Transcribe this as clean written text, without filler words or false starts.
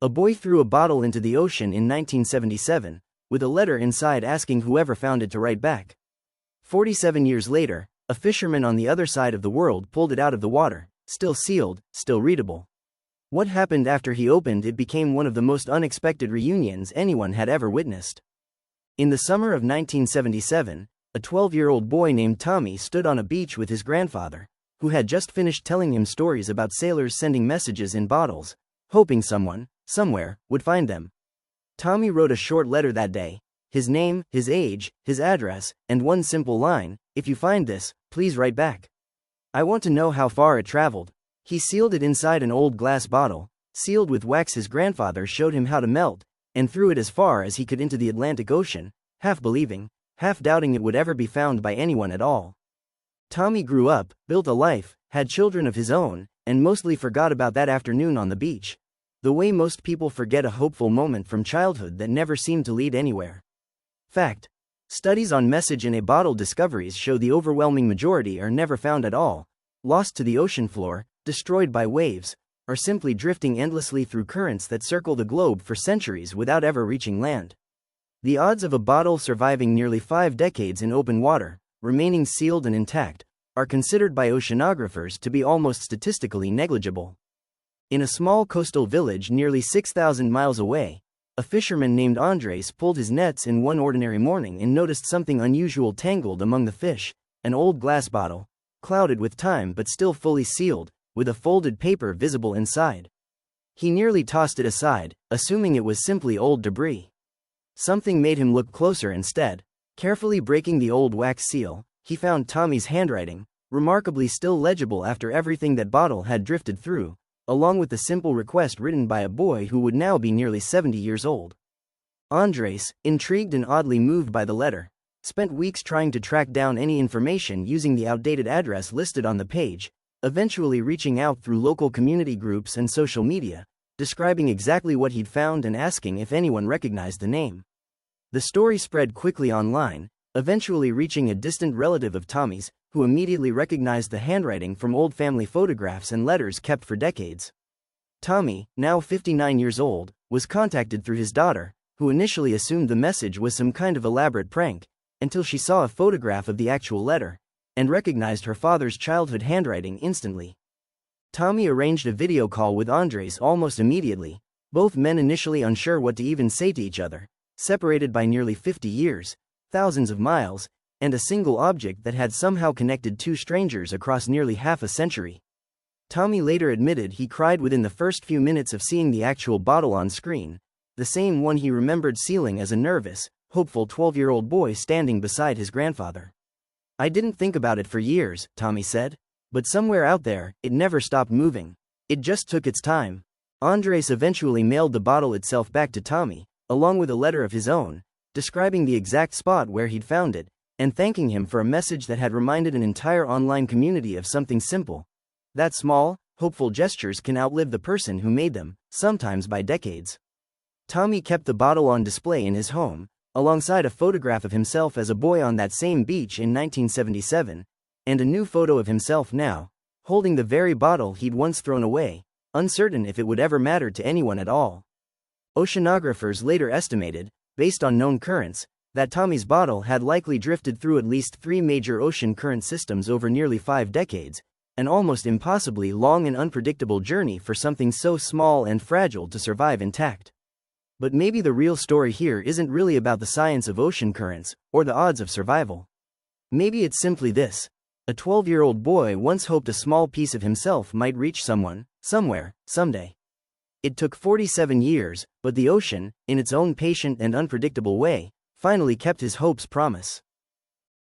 A boy threw a bottle into the ocean in 1977, with a letter inside asking whoever found it to write back. 47 years later, a fisherman on the other side of the world pulled it out of the water, still sealed, still readable. What happened after he opened it became one of the most unexpected reunions anyone had ever witnessed. In the summer of 1977, a 12-year-old boy named Tommy stood on a beach with his grandfather, who had just finished telling him stories about sailors sending messages in bottles, hoping someone, somewhere, would find them. Tommy wrote a short letter that day, his name, his age, his address, and one simple line: "If you find this, please write back. I want to know how far it traveled." He sealed it inside an old glass bottle, sealed with wax his grandfather showed him how to melt, and threw it as far as he could into the Atlantic Ocean, half believing, half doubting it would ever be found by anyone at all. Tommy grew up, built a life, had children of his own, and mostly forgot about that afternoon on the beach. The way most people forget a hopeful moment from childhood that never seemed to lead anywhere. Fact. Studies on message in a bottle discoveries show the overwhelming majority are never found at all, lost to the ocean floor, destroyed by waves, or simply drifting endlessly through currents that circle the globe for centuries without ever reaching land. The odds of a bottle surviving nearly 5 decades in open water, remaining sealed and intact, are considered by oceanographers to be almost statistically negligible. In a small coastal village nearly 6,000 miles away, a fisherman named Andres pulled his nets in one ordinary morning and noticed something unusual tangled among the fish: an old glass bottle, clouded with time but still fully sealed, with a folded paper visible inside. He nearly tossed it aside, assuming it was simply old debris. Something made him look closer instead. Carefully breaking the old wax seal, he found Tommy's handwriting, remarkably still legible after everything that bottle had drifted through, along with the simple request written by a boy who would now be nearly 70 years old. Andres, intrigued and oddly moved by the letter, spent weeks trying to track down any information using the outdated address listed on the page, eventually reaching out through local community groups and social media, describing exactly what he'd found and asking if anyone recognized the name. The story spread quickly online, eventually reaching a distant relative of Tommy's, who immediately recognized the handwriting from old family photographs and letters kept for decades. Tommy, now 59 years old, was contacted through his daughter, who initially assumed the message was some kind of elaborate prank, until she saw a photograph of the actual letter, and recognized her father's childhood handwriting instantly. Tommy arranged a video call with Andres almost immediately, both men initially unsure what to even say to each other, separated by nearly 50 years, thousands of miles, and a single object that had somehow connected two strangers across nearly half a century. Tommy later admitted he cried within the first few minutes of seeing the actual bottle on screen, the same one he remembered sealing as a nervous, hopeful 12-year-old boy standing beside his grandfather. "I didn't think about it for years," Tommy said, "but somewhere out there, it never stopped moving. It just took its time." Andres eventually mailed the bottle itself back to Tommy, along with a letter of his own, describing the exact spot where he'd found it, and thanking him for a message that had reminded an entire online community of something simple. That small, hopeful gestures can outlive the person who made them, sometimes by decades. Tommy kept the bottle on display in his home, alongside a photograph of himself as a boy on that same beach in 1977, and a new photo of himself now, holding the very bottle he'd once thrown away, uncertain if it would ever matter to anyone at all. Oceanographers later estimated, based on known currents, that Tommy's bottle had likely drifted through at least 3 major ocean current systems over nearly 5 decades, an almost impossibly long and unpredictable journey for something so small and fragile to survive intact. But maybe the real story here isn't really about the science of ocean currents, or the odds of survival. Maybe it's simply this: a 12-year-old boy once hoped a small piece of himself might reach someone, somewhere, someday. It took 47 years, but the ocean, in its own patient and unpredictable way, finally kept his hopes' promise.